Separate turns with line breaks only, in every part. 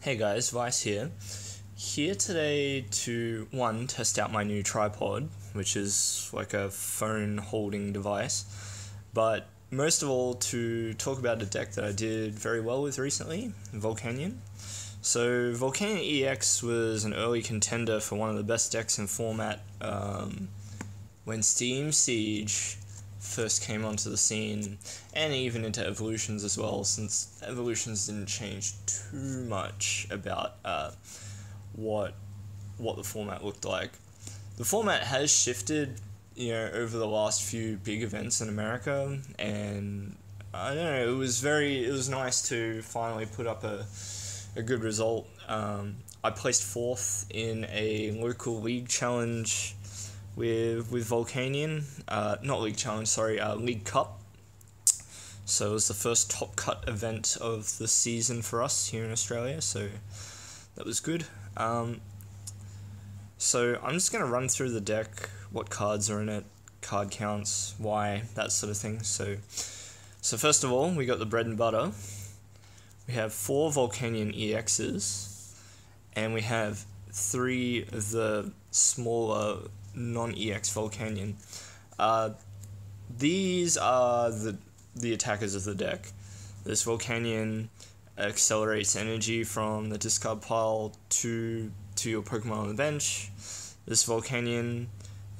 Hey guys, Vice here. Here today to, one, test out my new tripod, which is like a phone holding device, but most of all to talk about a deck that I did very well with recently, Volcanion. So Volcanion EX was an early contender for one of the best decks in format when Steam Siege first came onto the scene, and even into Evolutions as well, since Evolutions didn't change too much about what the format looked like. The format has shifted, over the last few big events in America, and I don't know, it was nice to finally put up a good result. I placed 4th in a local league challenge with Volcanion, not League Challenge, sorry, League Cup. So it was the first top cut event of the season for us here in Australia, so that was good. So I'm just going to run through the deck, what cards are in it, card counts, why, that sort of thing. So first of all, we got the bread and butter. We have 4 Volcanion EXs, and we have 3 of the smaller non-EX Volcanion. These are the attackers of the deck. This Volcanion accelerates energy from the discard pile to your Pokemon on the bench. This Volcanion,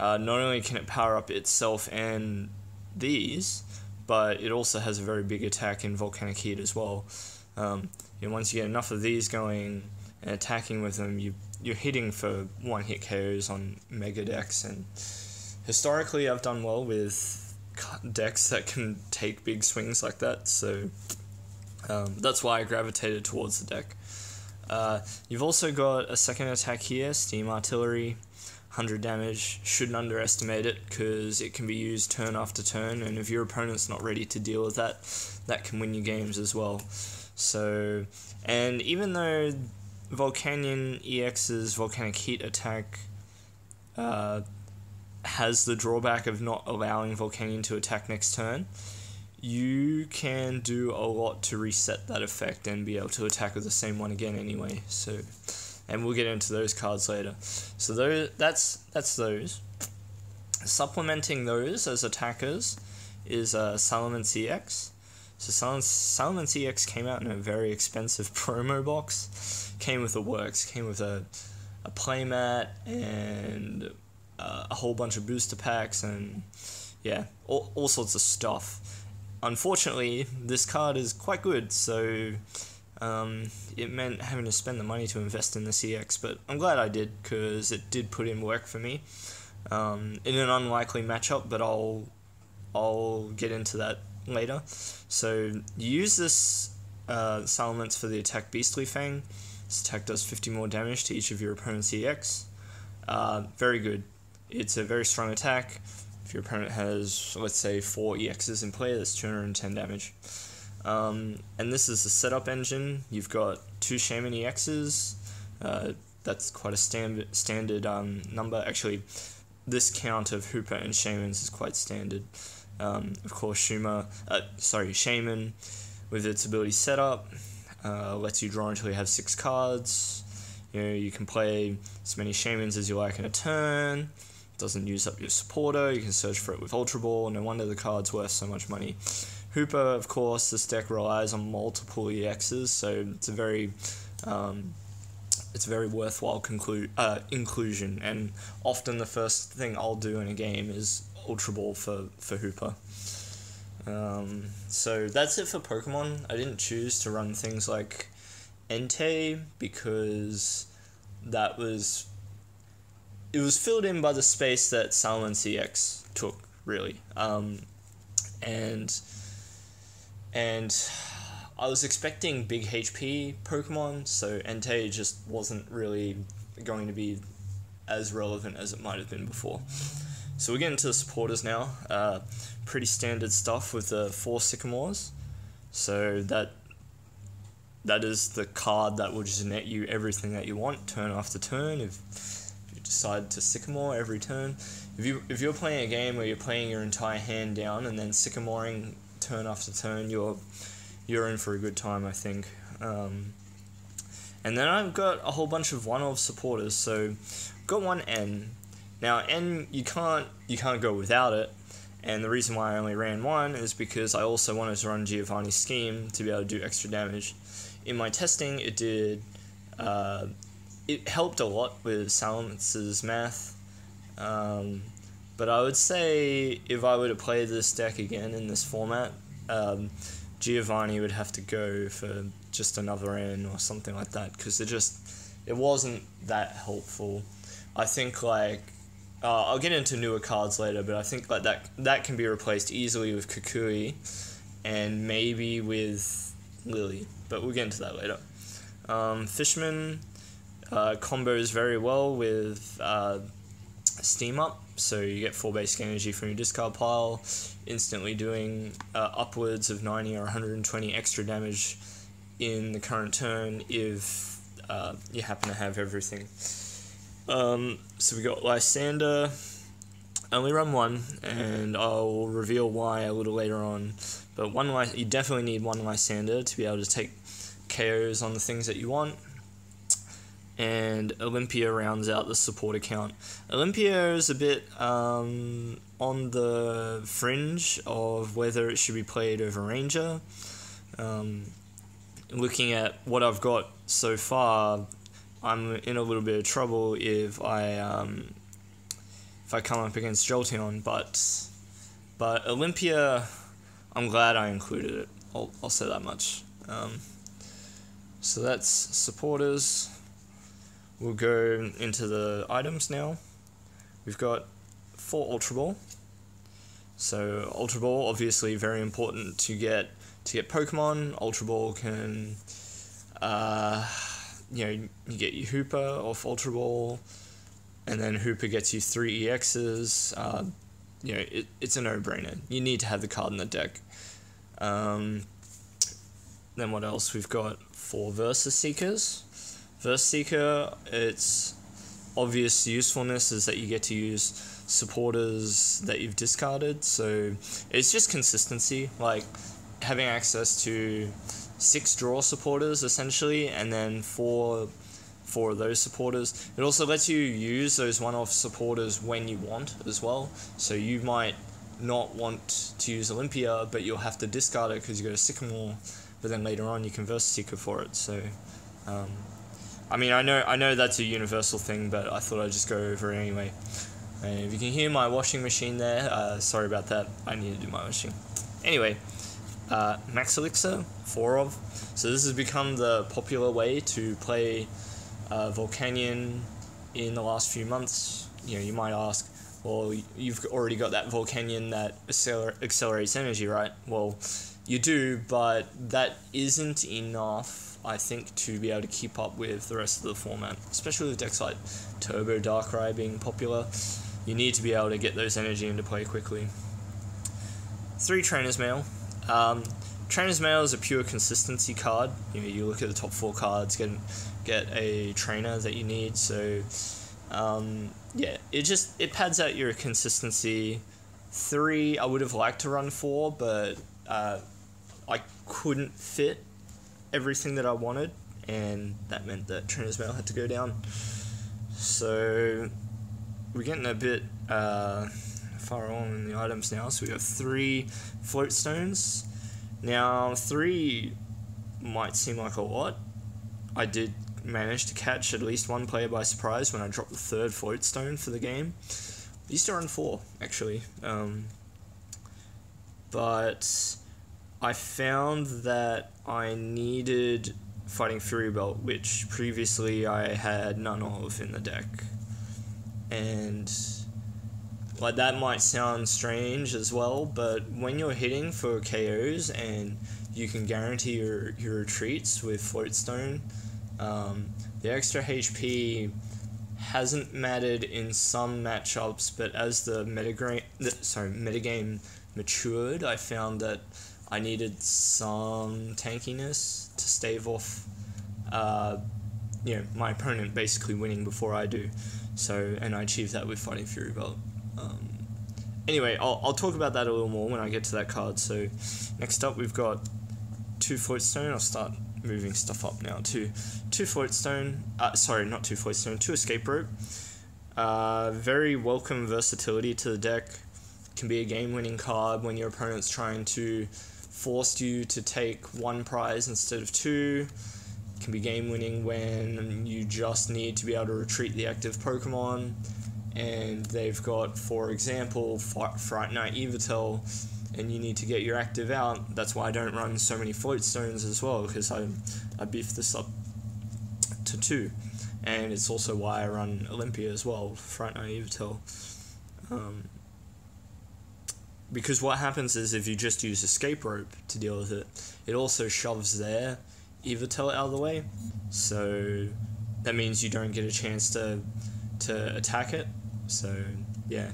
not only can it power up itself and these, but it also has a very big attack in Volcanic Heat as well. Once you get enough of these going and attacking with them, you're hitting for one-hit KOs on Mega decks, and historically I've done well with decks that can take big swings like that, so that's why I gravitated towards the deck. You've also got a second attack here, Steam Artillery, 100 damage. Shouldn't underestimate it, because it can be used turn after turn, and if your opponent's not ready to deal with that, that can win you games as well. So, and even though Volcanion EX's Volcanic Heat attack has the drawback of not allowing Volcanion to attack next turn, you can do a lot to reset that effect and be able to attack with the same one again anyway. So, and we'll get into those cards later. So that's those. Supplementing those as attackers is Salamence EX. So Salamence EX came out in a very expensive promo box. Came with the works. Came with a playmat and a whole bunch of booster packs and yeah, all sorts of stuff. Unfortunately, this card is quite good, so it meant having to spend the money to invest in the EX, but I'm glad I did, because it did put in work for me in an unlikely matchup, but I'll get into that later. So you use this Salamence for the attack Beastly Fang. This attack does 50 more damage to each of your opponent's EX. Very good. It's a very strong attack. If your opponent has, let's say, 4 EXs in play, that's 210 damage. And this is the setup engine. You've got 2 Shaman EXs. That's quite a standard number. Actually, this count of Hooper and Shamans is quite standard. Of course, Shaman, with its ability setup, lets you draw until you have 6 cards. You can play as many Shamans as you like in a turn. Doesn't use up your supporter. You can search for it with Ultra Ball. No wonder the card's worth so much money. Hooper, of course, this deck relies on multiple EXs, so it's a very worthwhile inclusion. And often the first thing I'll do in a game is Ultra Ball for Hooper. So that's it for Pokemon. I didn't choose to run things like Entei because it was filled in by the space that Salamence EX took, really. And I was expecting big HP Pokemon, so Entei just wasn't really going to be as relevant as it might have been before. So we're getting to the supporters now. Pretty standard stuff with the 4 Sycamores. So that is the card that will just net you everything that you want turn after turn. If you decide to Sycamore every turn, if you're playing a game where you're playing your entire hand down and then Sycamoring turn after turn, you're in for a good time, I think. And then I've got a whole bunch of one-of supporters. So I've got one N. Now N, you can't go without it. And the reason why I only ran one is because I also wanted to run Giovanni's Scheme to be able to do extra damage. In my testing, it did. It helped a lot with Silence's math. But I would say if I were to play this deck again in this format, Giovanni would have to go for just another N or something like that, because it wasn't that helpful. I think like I'll get into newer cards later, but I think like that can be replaced easily with Kukui and maybe with Lily, but we'll get into that later. Fishman combos very well with Steam Up, so you get 4 basic energy from your discard pile, instantly doing upwards of 90 or 120 extra damage in the current turn if you happen to have everything. So we got Lysander. I only run one, and I'll reveal why a little later on. But you definitely need one Lysander to be able to take KOs on the things that you want. And Olympia rounds out the support account. Olympia is a bit on the fringe of whether it should be played over Ranger. Looking at what I've got so far, I'm in a little bit of trouble if I come up against Jolteon, but Olympia, I'm glad I included it. I'll say that much. So that's supporters. We'll go into the items now. We've got 4 Ultra Ball. So Ultra Ball, obviously very important to get Pokemon. Ultra Ball can, you get your Hooper off Ultra Ball, and then Hooper gets you 3 EXs. It's a no-brainer. You need to have the card in the deck. Then what else? We've got 4 Versus Seekers. Versus Seeker, its obvious usefulness is that you get to use supporters that you've discarded, so it's just consistency, like having access to 6 draw supporters essentially, and then 4 of those supporters. It also lets you use those one-off supporters when you want as well, so you might not want to use Olympia, but you'll have to discard it because you got a Sycamore, but then later on you can Versus Seeker for it. So I mean, I know that's a universal thing, but I thought I'd just go over it anyway. And if you can hear my washing machine there, sorry about that. I need to do my washing. Anyway, Max Elixir, 4 of. So this has become the popular way to play Volcanion in the last few months. You might ask, well, you've already got that Volcanion that accelerates energy, right? Well, you do, but that isn't enough, I think, to be able to keep up with the rest of the format, especially with decks like Turbo Darkrai being popular. You need to be able to get those energy into play quickly. 3 Trainer's Mail. Trainer's Mail is a pure consistency card. You look at the top 4 cards, get a trainer that you need. So it pads out your consistency. 3, I would have liked to run 4, but I couldn't fit everything that I wanted, and that meant that Trainer's Mail had to go down. So we're getting a bit far on in the items now. So we have 3 Float Stones. Now 3 might seem like a lot. I did manage to catch at least one player by surprise when I dropped the 3rd Float Stone for the game. I used to run 4 actually, but I found that I needed Fighting Fury Belt, which previously I had none of in the deck. And like, that might sound strange as well, but when you're hitting for KOs and you can guarantee your retreats with Float Stone, the extra HP hasn't mattered in some matchups, but as the metagame matured, I found that I needed some tankiness to stave off, my opponent basically winning before I do. So, and I achieved that with Fighting Fury Belt. Anyway, I'll talk about that a little more when I get to that card. So, next up we've got 2 Float Stone. I'll start moving stuff up now. Two float stone. Sorry, not two float stone. 2 escape rope. Very welcome versatility to the deck. Can be a game-winning card when your opponent's trying to force you to take 1 prize instead of 2. Can be game-winning when you just need to be able to retreat the active Pokemon, and they've got, for example, Fright Night Yveltal, and you need to get your active out. That's why I don't run so many float stones as well, because I beef this up to 2. And it's also why I run Olympia as well, Fright Night Yveltal. Because what happens is if you just use escape rope to deal with it, it also shoves their Yveltal out of the way. So that means you don't get a chance to attack it. So yeah,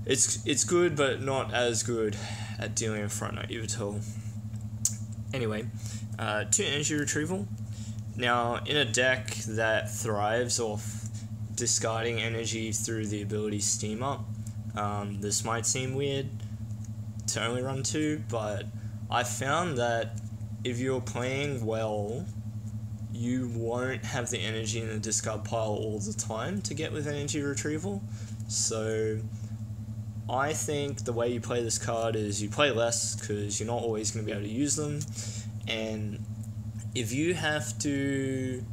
it's good, but not as good at dealing with Fright Night Yveltal. Anyway, 2 energy retrieval. Now, in a deck that thrives off discarding energy through the ability Steam Up, this might seem weird to only run 2, but I found that if you're playing well, you won't have the energy in the discard pile all the time to get with energy retrieval. So I think the way you play this card is you play less, because you're not always going to be able to use them, and if you have to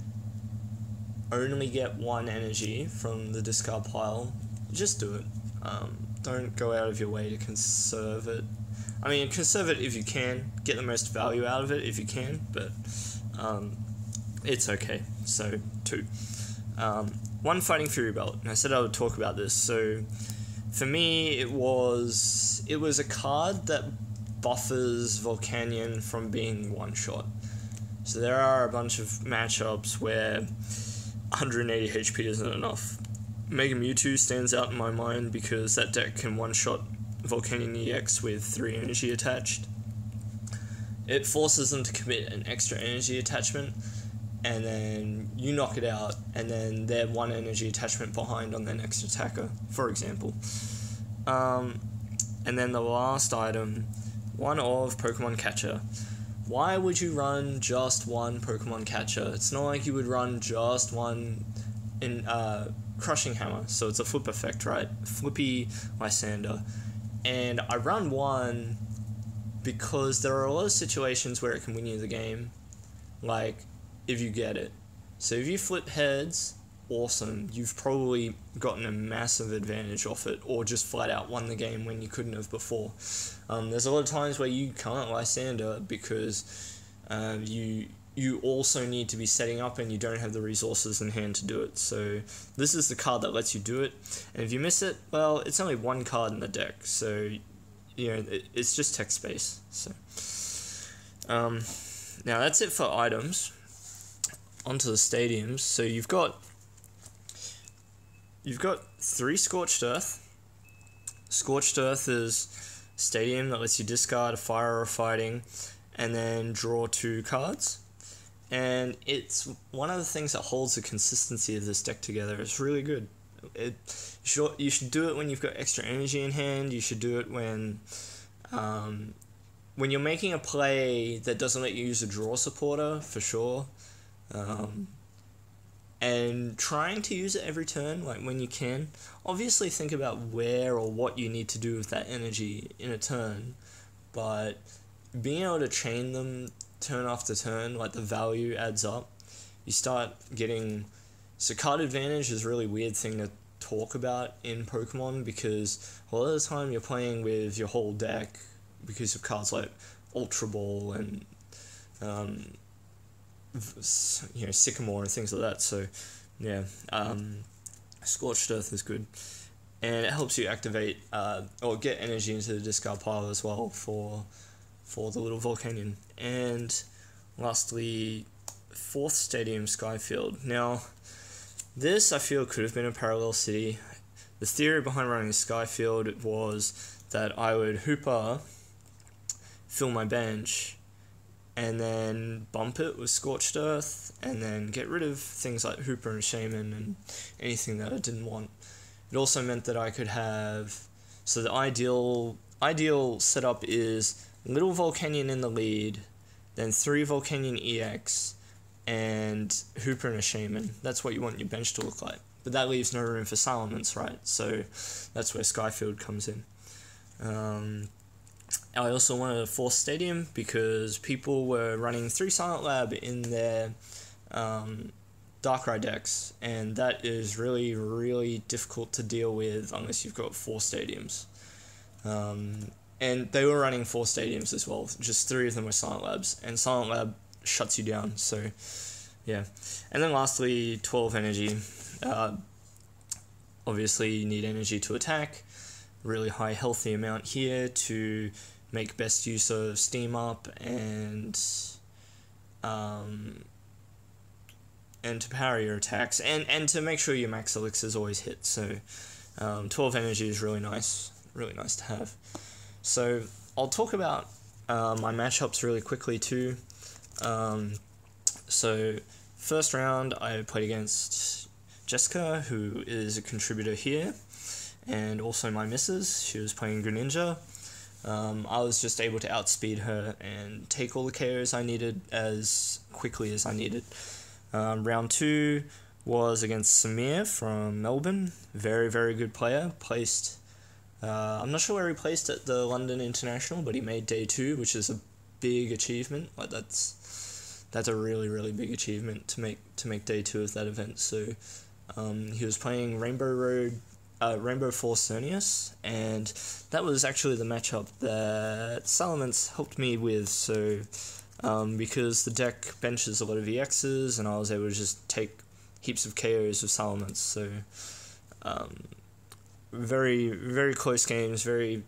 only get 1 energy from the discard pile, just do it. Don't go out of your way to conserve it. I mean, conserve it if you can, get the most value out of it if you can, but it's okay. So 2. 1 Fighting Fury Belt, and I said I would talk about this. So for me, it was a card that buffers Volcanion from being one-shot. So there are a bunch of matchups where 180 HP isn't enough. Mega Mewtwo stands out in my mind because that deck can one-shot Volcanion EX with 3 energy attached. It forces them to commit an extra energy attachment, and then you knock it out, and then they're 1 energy attachment behind on their next attacker, for example. And then the last item, 1 of Pokemon Catcher. Why would you run just 1 Pokemon Catcher? It's not like you would run just 1 in Crushing Hammer, so it's a flip effect, right? Flippy Lysander. And I run 1 because there are a lot of situations where it can win you the game, like if you get it. So if you flip heads, awesome, you've probably gotten a massive advantage off it, or just flat out won the game when you couldn't have before. There's a lot of times where you can't Lysander because you also need to be setting up and you don't have the resources in hand to do it. So this is the card that lets you do it, and if you miss it, well, it's only 1 card in the deck, so you know it's just text space. So now that's it for items. Onto the stadiums. So you've got 3 Scorched Earth. Scorched Earth is stadium that lets you discard a fire or a fighting and then draw 2 cards. And it's one of the things that holds the consistency of this deck together. It's really good. You should do it when you've got extra energy in hand. You should do it when you're making a play that doesn't let you use a draw supporter, for sure. And trying to use it every turn, like when you can. Obviously think about where or what you need to do with that energy in a turn, but being able to chain them turn after turn, like the value adds up. You start getting... So card advantage is a really weird thing to talk about in Pokemon, because a lot of the time you're playing with your whole deck because of cards like Ultra Ball and Sycamore and things like that. So yeah, Scorched Earth is good, and it helps you activate or get energy into the discard pile as well for the little Volcanion. And lastly, 4th Stadium Skyfield. Now this I feel could have been a parallel city. The theory behind running Skyfield was that I would Hooper, fill my bench, and then bump it with Scorched Earth, and then get rid of things like Hooper and Shaman and anything that I didn't want. It also meant that I could have... So the ideal setup is Little Volcanion in the lead, then 3 Volcanion EX, and Hooper and a Shaman. That's what you want your bench to look like. But that leaves no room for Salamence, right? So that's where Skyfield comes in. I also wanted a 4th Stadium because people were running 3 Silent Lab in their Darkrai decks, and that is really, really difficult to deal with unless you've got 4 Stadiums. And they were running 4 Stadiums as well, just 3 of them were Silent Labs, and Silent Lab shuts you down, so yeah. And then lastly, 12 Energy. Obviously you need energy to attack, really high healthy amount here to make best use of Steam Up and to power your attacks, and to make sure your max elixirs always hit, so 12 energy is really nice to have. So I'll talk about my matchups really quickly too. So first round I played against Jessica, who is a contributor here, and also my missus. She was playing Greninja. I was just able to outspeed her and take all the KOs I needed as quickly as I needed. Round 2 was against Samir from Melbourne. Very, very good player. Placed, I'm not sure where he placed at the London International, but he made day 2, which is a big achievement. Like that's a really, really big achievement to make day 2 of that event. So he was playing Rainbow Force Xerneas, and that was actually the matchup that Salamence helped me with, so because the deck benches a lot of EXs, and I was able to just take heaps of KOs with Salamence, so very, very close games, very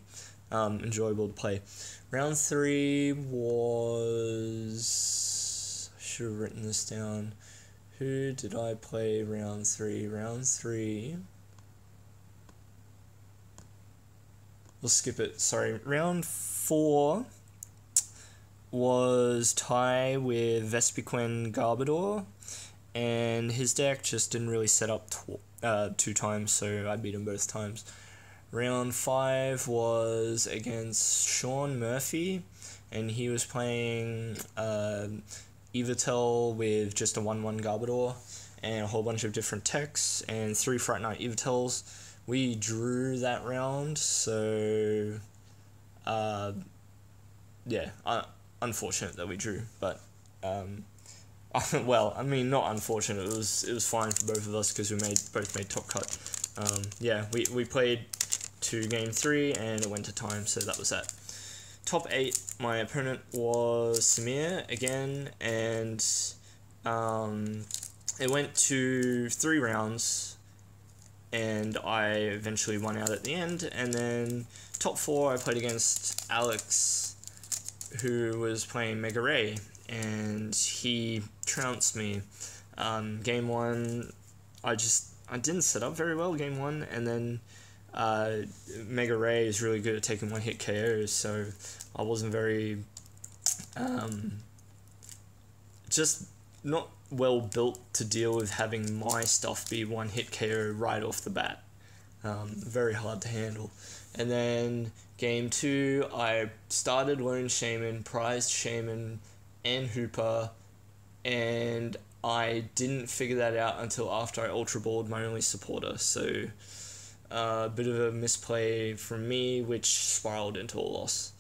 enjoyable to play. Round 3 was... I should have written this down. Who did I play round 3? Round 3... We'll skip it, sorry. Round 4 was tie with Vespiquen Gardevoir, and his deck just didn't really set up 2 times, so I beat him both times. Round 5 was against Sean Murphy, and he was playing Evitel with just a 1/1 Gardevoir and a whole bunch of different techs and 3 Fright Night Evitels. We drew that round, so yeah, unfortunate that we drew, but well, I mean, not unfortunate. It was fine for both of us because we both made top cut. Yeah, we played to game 3 and it went to time, so that was that. Top 8, my opponent was Samir again, and it went to 3 rounds. And I eventually won out at the end. And then top 4, I played against Alex, who was playing Mega Ray, and he trounced me. Game 1, I didn't set up very well game 1, and then Mega Ray is really good at taking 1-hit KOs, so I wasn't very just not well built to deal with having my stuff be 1-hit KO right off the bat. Very hard to handle. And then game 2, I started Lone Shaman, prized Shaman, and Hooper, and I didn't figure that out until after I Ultra Balled my only supporter, so a bit of a misplay from me, which spiraled into a loss.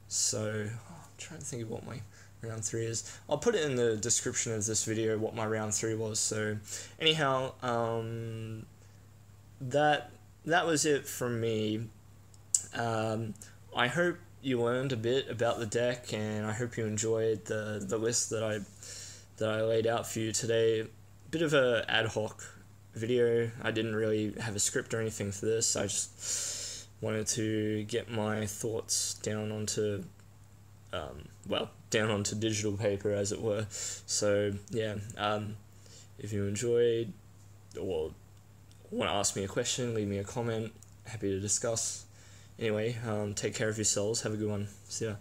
So, I'm trying to think of what my round 3 is. I'll put it in the description of this video what my round 3 was. So anyhow, that was it from me. I hope you learned a bit about the deck, and I hope you enjoyed the list that I laid out for you today. Bit of a ad hoc video. I didn't really have a script or anything for this. I just wanted to get my thoughts down onto down onto digital paper, as it were. So yeah, if you enjoyed or want to ask me a question, leave me a comment. Happy to discuss. Anyway, take care of yourselves. Have a good one. See ya.